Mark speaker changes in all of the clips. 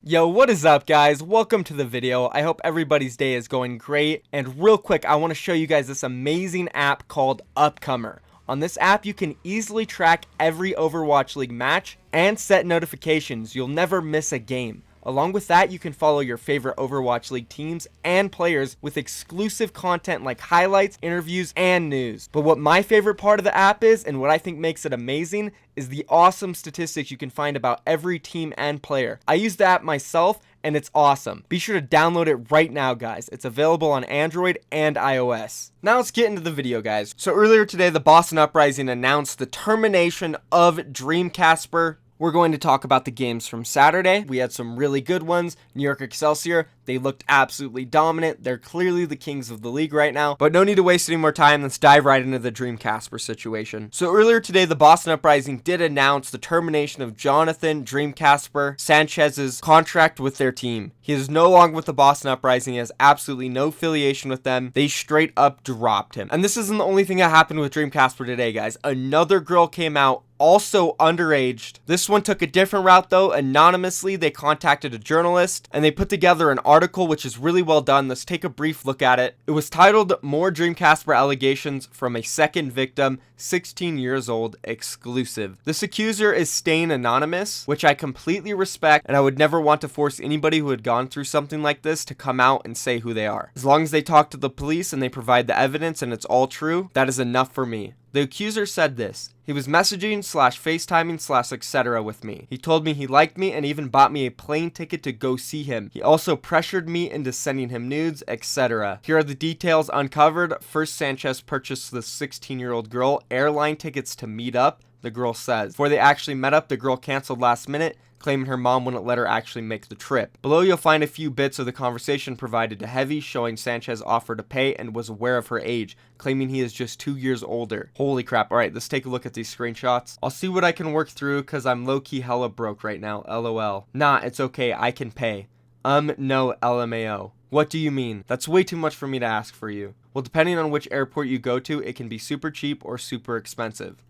Speaker 1: Yo, what is up guys? Welcome to the video. I hope everybody's day is going great. And real quick, I want to show you guys this amazing app called Upcomer. On this app, you can easily track every Overwatch League match and set notifications. You'll never miss a game. Along with that, you can follow your favorite Overwatch League teams and players with exclusive content like highlights, interviews, and news. But what my favorite part of the app is, and what I think makes it amazing, is the awesome statistics you can find about every team and player. I use the app myself, and it's awesome. Be sure to download it right now, guys. It's available on Android and iOS. Now let's get into the video, guys. So earlier today, the Boston Uprising announced the termination of Dreamkazper. We're going to talk about the games from Saturday. We had some really good ones. New York Excelsior, they looked absolutely dominant. They're clearly the kings of the league right now. But no need to waste any more time. Let's dive right into the Dreamkazper situation. So earlier today, the Boston Uprising did announce the termination of Jonathan Dreamkazper Sanchez's contract with their team. He is no longer with the Boston Uprising. He has absolutely no affiliation with them. They straight up dropped him. And this isn't the only thing that happened with Dreamkazper today, guys. Another girl came out, also underaged. This one took a different route though. Anonymously, they contacted a journalist and they put together an article which is really well done. Let's take a brief look at it. It was titled "More Dreamkazper Allegations from a Second Victim, 16 Years Old, Exclusive." This accuser is staying anonymous, which I completely respect, and I would never want to force anybody who had gone through something like this to come out and say who they are. As long as they talk to the police and they provide the evidence and it's all true, that is enough for me. The accuser said this: "He was messaging / FaceTiming / etc. with me. He told me he liked me and even bought me a plane ticket to go see him. He also pressured me into sending him nudes, etc. Here are the details uncovered. First, Sanchez purchased the 16-year-old girl airline tickets to meet up," the girl says. "Before they actually met up, the girl canceled last minute, claiming her mom wouldn't let her actually make the trip." Below, you'll find a few bits of the conversation provided to Heavy, showing Sanchez offered to pay and was aware of her age, claiming he is just 2 years older. Holy crap. Alright, let's take a look at these screenshots. I'll see what I can work through because I'm low-key hella broke right now. LOL. Nah, it's okay. I can pay. No, LMAO. What do you mean? That's way too much for me to ask for you. Well, depending on which airport you go to, it can be super cheap or super expensive.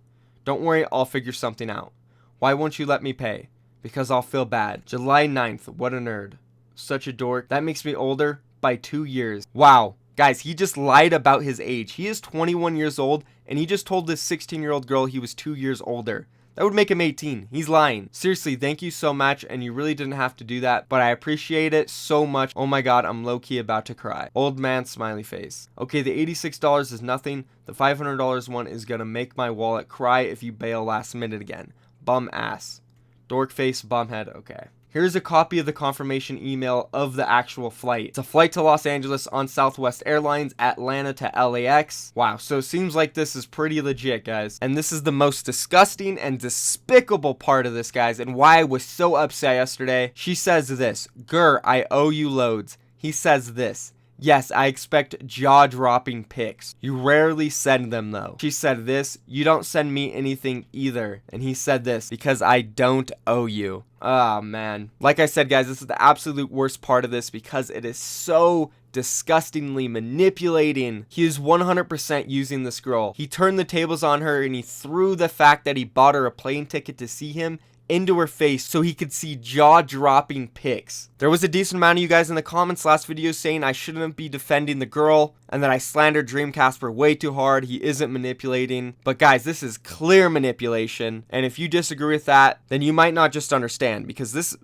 Speaker 1: Don't worry, I'll figure something out. Why won't you let me pay? Because I'll feel bad. July 9th. What a nerd. Such a dork. That makes me older by 2 years. Wow. Guys, he just lied about his age. He is 21 years old, and he just told this 16-year-old girl he was 2 years older. That would make him 18. He's lying. Seriously, thank you so much, and you really didn't have to do that, but I appreciate it so much. Oh my god, I'm low-key about to cry. Old man smiley face. Okay, the $86 is nothing. The $500 one is gonna make my wallet cry if you bail last minute again. Bum ass. Dork face, bumhead. Okay. Here's a copy of the confirmation email of the actual flight. It's a flight to Los Angeles on Southwest Airlines, Atlanta to LAX. Wow, so it seems like this is pretty legit, guys. And this is the most disgusting and despicable part of this, guys, and why I was so upset yesterday. She says this: "Grr, I owe you loads." He says this: "Yes, I expect jaw-dropping pics. You rarely send them, though." She said this: "You don't send me anything either." And he said this: "Because I don't owe you." Oh, man. Like I said, guys, this is the absolute worst part of this because it is so disgustingly manipulating. He is 100% using this girl. He turned the tables on her and he threw the fact that he bought her a plane ticket to see him into her face so he could see jaw-dropping pics. There was a decent amount of you guys in the comments last video saying I shouldn't be defending the girl and that I slandered Dreamkazper way too hard. He isn't manipulating. But guys, this is clear manipulation, and if you disagree with that, then you might not just understand, because this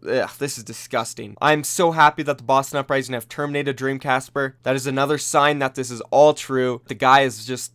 Speaker 1: is disgusting. I'm so happy that the Boston Uprising have terminated Dreamkazper. That is another sign that this is all true. The guy is just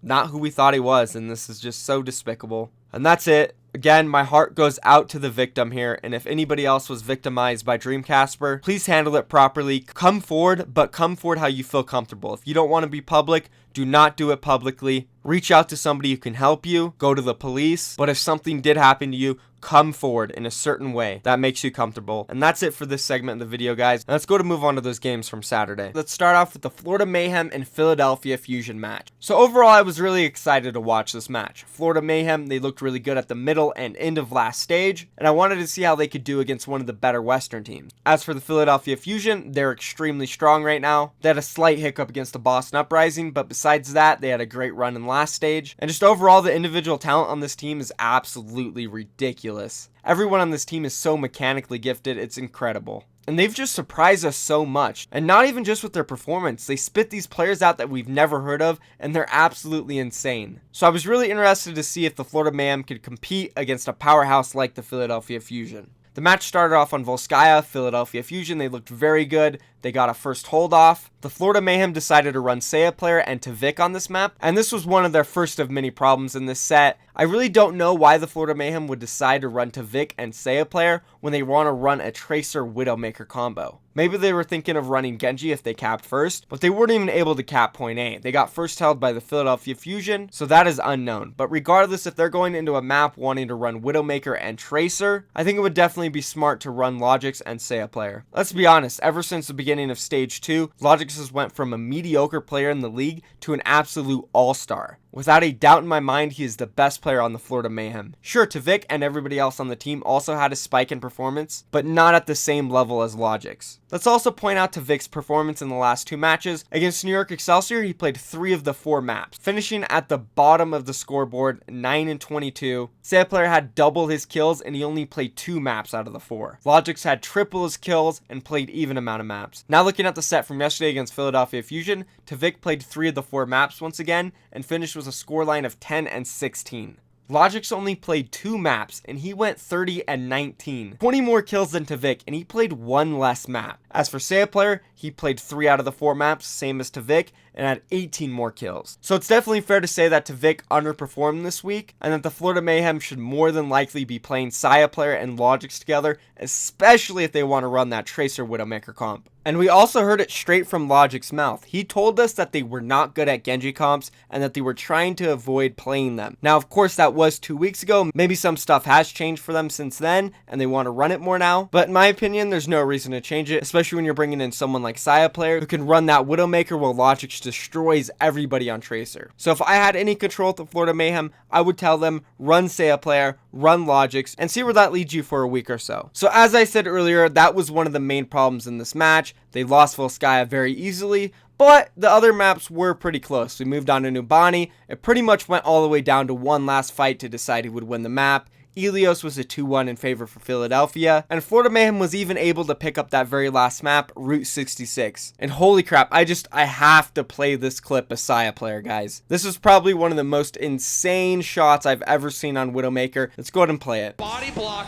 Speaker 1: not who we thought he was, and this is just so despicable. And that's it. Again, my heart goes out to the victim here, and if anybody else was victimized by Dreamkazper, please handle it properly. Come forward, but come forward how you feel comfortable. If you don't want to be public, do not do it publicly. Reach out to somebody who can help you. Go to the police. But if something did happen to you, come forward in a certain way that makes you comfortable. And that's it for this segment of the video, guys. Now let's go to move on to those games from Saturday. Let's start off with the Florida Mayhem and Philadelphia Fusion match. So overall, I was really excited to watch this match. Florida Mayhem, they looked really good at the middle and end of last stage, and I wanted to see how they could do against one of the better Western teams. As for the Philadelphia Fusion, they're extremely strong right now. They had a slight hiccup against the Boston Uprising, but besides that, they had a great run in last stage, and just overall, the individual talent on this team is absolutely ridiculous. Everyone on this team is so mechanically gifted, it's incredible. And they've just surprised us so much. And not even just with their performance, they spit these players out that we've never heard of, and they're absolutely insane. So I was really interested to see if the Florida Mayhem could compete against a powerhouse like the Philadelphia Fusion. The match started off on Volskaya. Philadelphia Fusion, they looked very good. They got a first hold off. The Florida Mayhem decided to run Saya player and Tavik on this map, and this was one of their first of many problems in this set. I really don't know why the Florida Mayhem would decide to run Tavik and Saya player when they want to run a Tracer Widowmaker combo. Maybe they were thinking of running Genji if they capped first, but they weren't even able to cap point A. They got first held by the Philadelphia Fusion, so that is unknown. But regardless, if they're going into a map wanting to run Widowmaker and Tracer, I think it would definitely be smart to run Logix and Saya player. Let's be honest, ever since the beginning of Stage 2, Logix has went from a mediocre player in the league to an absolute all-star. Without a doubt in my mind, he is the best player on the Florida Mayhem. Sure, Tavik and everybody else on the team also had a spike in performance, but not at the same level as Logix. Let's also point out Tavik's performance in the last 2 matches. Against New York Excelsior, he played 3 of the 4 maps, finishing at the bottom of the scoreboard, 9 and 22. Saya player had double his kills, and he only played 2 maps out of the 4. Logix had triple his kills and played even amount of maps. Now looking at the set from yesterday against Philadelphia Fusion, Tavik played 3 of the 4 maps once again, and finished with a scoreline of 10 and 16. Logix only played 2 maps, and he went 30 and 19. 20 more kills than Tavik, and he played 1 less map. As for Saya player, he played 3 out of the 4 maps, same as Tavik, and had 18 more kills. So it's definitely fair to say that Tavik underperformed this week, and that the Florida Mayhem should more than likely be playing Saya player and Logix together, especially if they want to run that Tracer Widowmaker comp. And we also heard it straight from Logix's mouth. He told us that they were not good at Genji comps, and that they were trying to avoid playing them. Now, of course, that was 2 weeks ago. Maybe some stuff has changed for them since then, and they want to run it more now. But in my opinion, there's no reason to change it, especially when you're bringing in someone like Saya player who can run that Widowmaker while Logix destroys everybody on Tracer. So if I had any control at the Florida Mayhem, I would tell them run Saya player, run Logix, and see where that leads you for a week or so. So as I said earlier, that was one of the main problems in this match. They lost Volskaya very easily, but the other maps were pretty close. We moved on to Nubani. It pretty much went all the way down to one last fight to decide who would win the map. Ilios was a 2-1 in favor for Philadelphia, and Florida Mayhem was even able to pick up that very last map, Route 66. And holy crap, I have to play this clip as Saya player, guys. This is probably one of the most insane shots I've ever seen on Widowmaker. Let's go ahead and play it.
Speaker 2: Body block.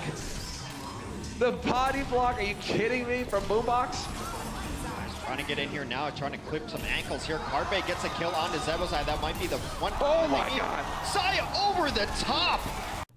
Speaker 2: The body block, are you kidding me, from Boombox?
Speaker 3: Trying to get in here now, trying to clip some ankles here. Carpe gets a kill onto Zebozai. That might be the one.
Speaker 2: Oh my god.
Speaker 3: Saya over the top.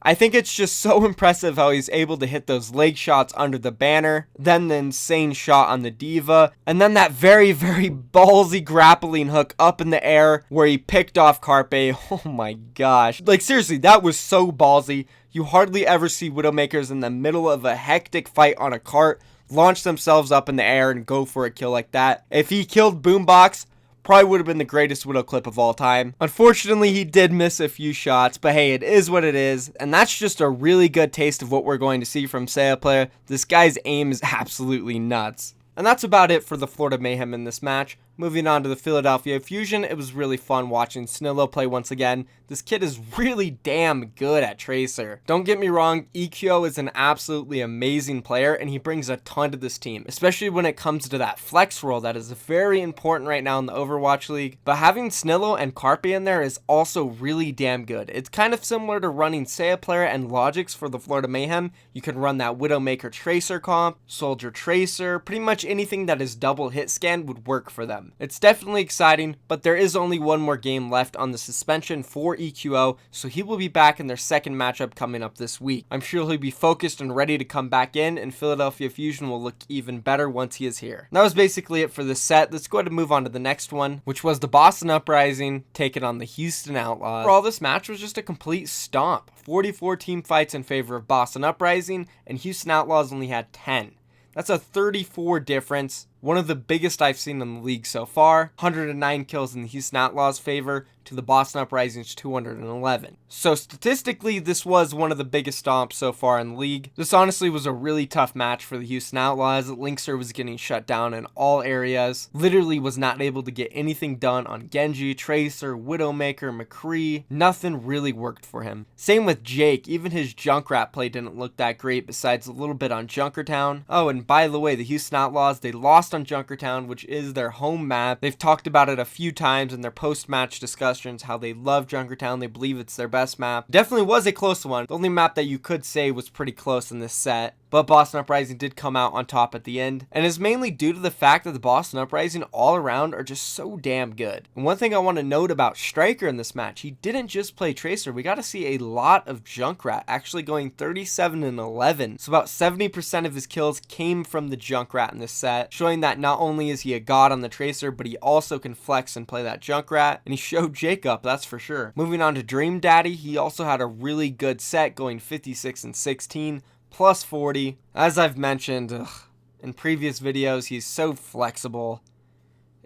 Speaker 1: I think it's just so impressive how he's able to hit those leg shots under the banner, then the insane shot on the Diva, and then that very, very ballsy grappling hook up in the air where he picked off Carpe. Oh my gosh. Like seriously, that was so ballsy. You hardly ever see Widowmakers in the middle of a hectic fight on a cart launch themselves up in the air and go for a kill like that. If he killed Boombox, probably would have been the greatest Widow clip of all time. Unfortunately, he did miss a few shots, but hey, it is what it is. And that's just a really good taste of what we're going to see from Saya player. This guy's aim is absolutely nuts. And that's about it for the Florida Mayhem in this match. Moving on to the Philadelphia Fusion, it was really fun watching Snillo play once again. This kid is really damn good at Tracer. Don't get me wrong, EQO is an absolutely amazing player, and he brings a ton to this team, especially when it comes to that flex role that is very important right now in the Overwatch League. But having Snillo and Carpe in there is also really damn good. It's kind of similar to running Saya player and Logix for the Florida Mayhem. You can run that Widowmaker Tracer comp, Soldier Tracer, pretty much anything that is double hit scan would work for them. It's definitely exciting, but there is only one more game left on the suspension for EQO, so he will be back in their second matchup coming up this week. I'm sure he'll be focused and ready to come back in, and Philadelphia Fusion will look even better once he is here. That was basically it for this set. Let's go ahead and move on to the next one, which was the Boston Uprising taking on the Houston Outlaws. Overall, this match was just a complete stomp. 44 team fights in favor of Boston Uprising, and Houston Outlaws only had 10. That's a 34 difference. one of the biggest I've seen in the league so far. 109 kills in the Houston Outlaws' favor to the Boston Uprising's 211. So statistically, this was one of the biggest stomps so far in the league. This honestly was a really tough match for the Houston Outlaws. Linkser was getting shut down in all areas. Literally was not able to get anything done on Genji, Tracer, Widowmaker, McCree. Nothing really worked for him. Same with Jake. Even his Junkrat play didn't look that great besides a little bit on Junkertown. Oh, and by the way, the Houston Outlaws, they lost on Junkertown, which is their home map. They've talked about it a few times in their post-match discussions, how they love Junkertown. They believe it's their best map. Definitely was a close one. The only map that you could say was pretty close in this set. But Boston Uprising did come out on top at the end, and is mainly due to the fact that the Boston Uprising all around are just so damn good. And one thing I want to note about Striker in this match, he didn't just play Tracer. We got to see a lot of Junkrat, actually going 37 and 11. So about 70% of his kills came from the Junkrat in this set, showing that not only is he a god on the Tracer, but he also can flex and play that Junkrat, and he showed Jacob, that's for sure. Moving on to Dream Daddy, he also had a really good set, going 56 and 16. Plus 40. As I've mentioned in previous videos, he's so flexible.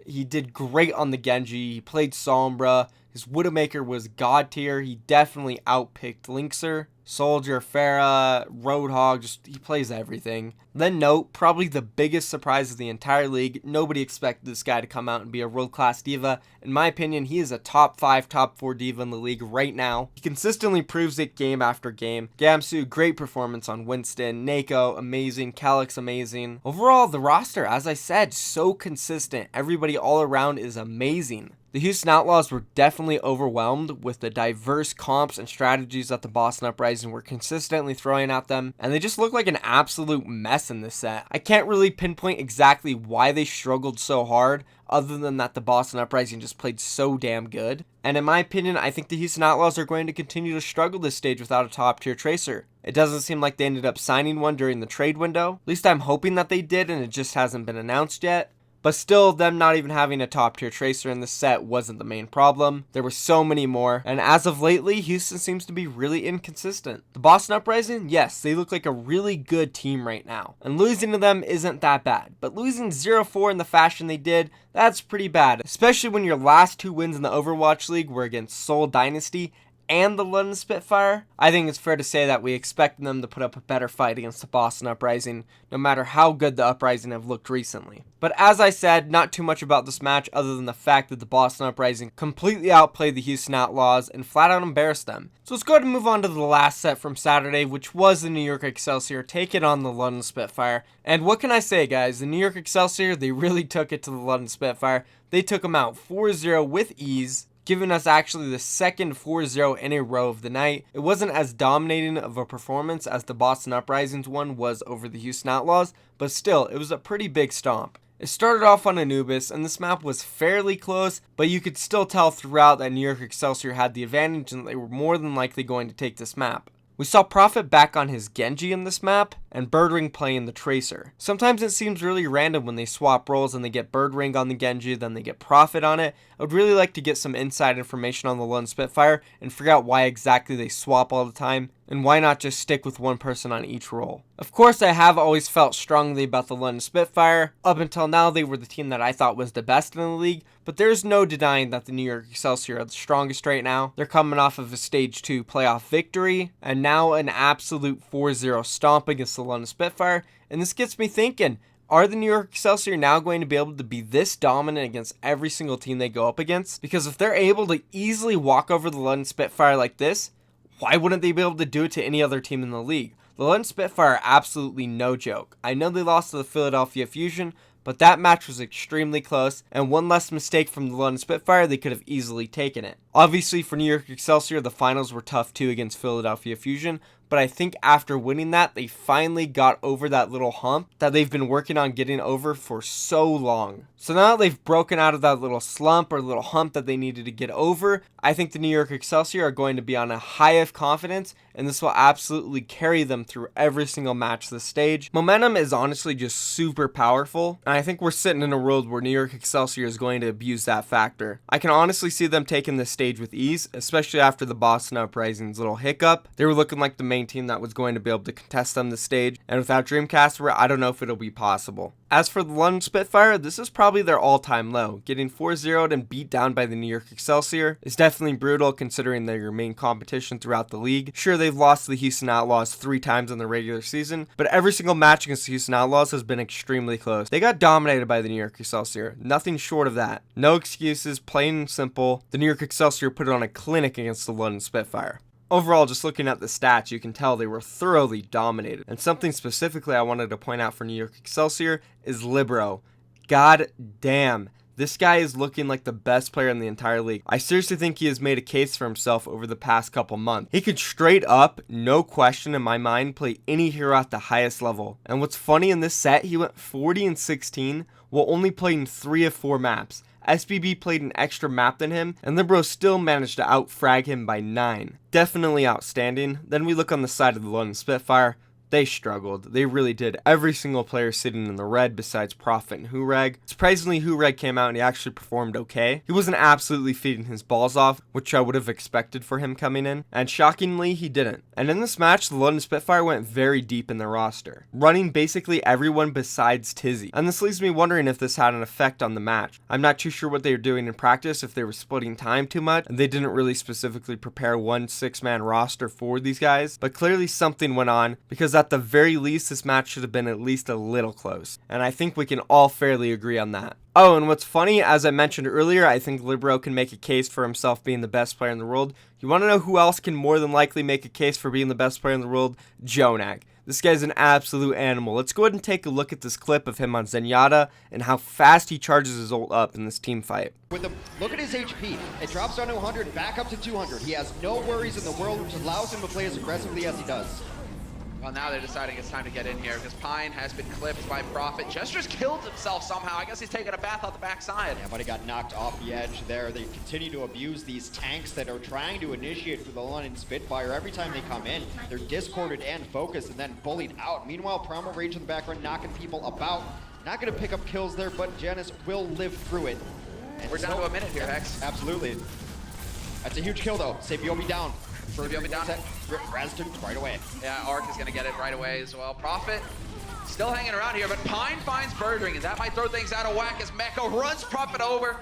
Speaker 1: He did great on the Genji. He played Sombra. His Widowmaker was god tier. He definitely outpicked Linkser, Soldier, Pharah, Roadhog. Just he plays everything. Then note, probably the biggest surprise of the entire league. Nobody expected this guy to come out and be a world-class diva. In my opinion, he is a top 5, top 4 diva in the league right now. He consistently proves it game after game. Gamsu, great performance on Winston. Nako, amazing. Calyx, amazing. Overall, the roster, as I said, so consistent. Everybody all around is amazing. The Houston Outlaws were definitely overwhelmed with the diverse comps and strategies that the Boston Uprising were consistently throwing at them, and they just look like an absolute mess in this set. I can't really pinpoint exactly why they struggled so hard, other than that the Boston Uprising just played so damn good. And in my opinion, I think the Houston Outlaws are going to continue to struggle this stage without a top tier Tracer. It doesn't seem like they ended up signing one during the trade window. At least I'm hoping that they did, and it just hasn't been announced yet. But still, them not even having a top tier Tracer in this set wasn't the main problem. There were so many more, and as of lately, Houston seems to be really inconsistent. The Boston Uprising, yes, they look like a really good team right now, and losing to them isn't that bad, but losing 0-4 in the fashion they did, that's pretty bad, especially when your last 2 wins in the Overwatch League were against Seoul Dynasty and the London Spitfire. I think it's fair to say that we expect them to put up a better fight against the Boston Uprising, no matter how good the Uprising have looked recently. But as I said, not too much about this match other than the fact that the Boston Uprising completely outplayed the Houston Outlaws and flat out embarrassed them. So let's go ahead and move on to the last set from Saturday, which was the New York Excelsior taking on the London Spitfire. And what can I say, guys? The New York Excelsior, they really took it to the London Spitfire. They took them out 4-0 with ease, giving us actually the second 4-0 in a row of the night. It wasn't as dominating of a performance as the Boston Uprising's one was over the Houston Outlaws, but still, it was a pretty big stomp. It started off on Anubis, and this map was fairly close, but you could still tell throughout that New York Excelsior had the advantage and they were more than likely going to take this map. We saw Prophet back on his Genji in this map, and Birdring playing the Tracer. Sometimes it seems really random when they swap roles and they get Birdring on the Genji, then they get Prophet on it. I would really like to get some inside information on the London Spitfire and figure out why exactly they swap all the time, and why not just stick with one person on each role. Of course, I have always felt strongly about the London Spitfire. Up until now, they were the team that I thought was the best in the league, but there's no denying that the New York Excelsior are the strongest right now. They're coming off of a Stage 2 playoff victory, and now an absolute 4-0 stomp against the London Spitfire, and this gets me thinking, are the New York Excelsior now going to be able to be this dominant against every single team they go up against? Because if they're able to easily walk over the London Spitfire like this, why wouldn't they be able to do it to any other team in the league? The London Spitfire are absolutely no joke. I know they lost to the Philadelphia Fusion, but that match was extremely close, and one less mistake from the London Spitfire, they could have easily taken it. Obviously, for New York Excelsior, the finals were tough too against Philadelphia Fusion, but I think after winning that, they finally got over that little hump that they've been working on getting over for so long. So now that they've broken out of that little slump or little hump that they needed to get over, I think the New York Excelsior are going to be on a high of confidence, and this will absolutely carry them through every single match this stage. Momentum is honestly just super powerful, and I think we're sitting in a world where New York Excelsior is going to abuse that factor. I can honestly see them taking this stage with ease, especially after the Boston Uprising's little hiccup. They were looking like the main main team that was going to be able to contest on the stage, and without Dreamkazper, I don't know if it'll be possible. As for the London Spitfire, this is probably their all-time low. Getting 4-0'd and beat down by the New York Excelsior is definitely brutal considering their main competition throughout the league. Sure, they've lost to the Houston Outlaws 3 times in the regular season, but every single match against the Houston Outlaws has been extremely close. They got dominated by the New York Excelsior. Nothing short of that. No excuses, plain and simple. The New York Excelsior put on a clinic against the London Spitfire. Overall, just looking at the stats, you can tell they were thoroughly dominated. And something specifically I wanted to point out for New York Excelsior is Libero. God damn. This guy is looking like the best player in the entire league. I seriously think he has made a case for himself over the past couple months. He could straight up, no question in my mind, play any hero at the highest level. And what's funny in this set, he went 40-16 while only playing 3 of 4 maps. SBB played an extra map than him, and Libero still managed to out-frag him by 9. Definitely outstanding. Then we look on the side of the London Spitfire. They struggled. They really did. Every single player sitting in the red besides Prophet and Hureg. Surprisingly, Hureg came out and he actually performed okay. He wasn't absolutely feeding his balls off, which I would have expected for him coming in. And shockingly, he didn't. And in this match, the London Spitfire went very deep in their roster, running basically everyone besides Tizzy. And this leaves me wondering if this had an effect on the match. I'm not too sure what they were doing in practice, if they were splitting time too much, and they didn't really specifically prepare one 6-man roster for these guys. But clearly something went on, because at the very least, this match should have been at least a little close. And I think we can all fairly agree on that. Oh, and what's funny, as I mentioned earlier, I think Libero can make a case for himself being the best player in the world. You want to know who else can more than likely make a case for being the best player in the world? JJoNak. This guy's an absolute animal. Let's go ahead and take a look at this clip of him on Zenyatta and how fast he charges his ult up in this team fight.
Speaker 3: Look at his HP. It drops down to 100, back up to 200. He has no worries in the world, which allows him to play as aggressively as he does.
Speaker 2: Well, now they're deciding it's time to get in here because Pine has been clipped by Prophet. Jester's killed himself somehow. I guess he's taking a bath out the backside.
Speaker 3: Yeah, but he got knocked off the edge there. They continue to abuse these tanks that are trying to initiate for the London Spitfire. Every time they come in, they're discorded and focused and then bullied out. Meanwhile, Primal Rage in the background knocking people about. Not going to pick up kills there, but Janus will live through it. And
Speaker 2: we're down to a minute here, Hex.
Speaker 3: Absolutely. That's a huge kill, though. Sabiobi down.
Speaker 2: Sabiobi down.
Speaker 3: Razton right away.
Speaker 2: Yeah, Arc is going to get it right away as well. Prophet still hanging around here, but Pine finds Birdring, and that might throw things out of whack as Meko runs Prophet over.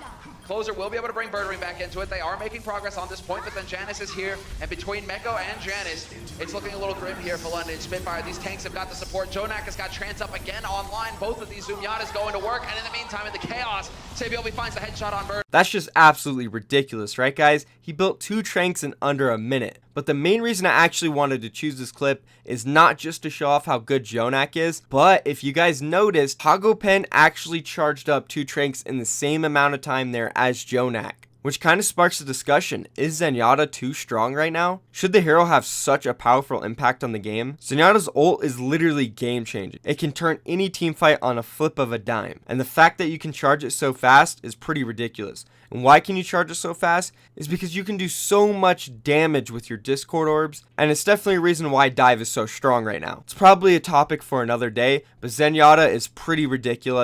Speaker 2: Closer will be able to bring Birdring back into it. They are making progress on this point, but then Janus is here, and between Meko and Janus, it's looking a little grim here for London Spitfire. These tanks have got the support. JJoNak has got Trance up again online. Both of these Zenyatta's going to work, and in the meantime, in the chaos, Sabiobi finds the headshot on Bird.
Speaker 1: That's just absolutely ridiculous, right guys? He built 2 Tranks in under a minute. But the main reason I actually wanted to choose this clip is not just to show off how good JJoNak is, but if you guys noticed, Hagopen actually charged up 2 Tranks in the same amount of time there as JJoNak. Which kind of sparks the discussion, is Zenyatta too strong right now? Should the hero have such a powerful impact on the game? Zenyatta's ult is literally game changing. It can turn any team fight on a flip of a dime. And the fact that you can charge it so fast is pretty ridiculous. And why can you charge it so fast? Is because you can do so much damage with your Discord orbs, and it's definitely a reason why Dive is so strong right now. It's probably a topic for another day, but Zenyatta is pretty ridiculous.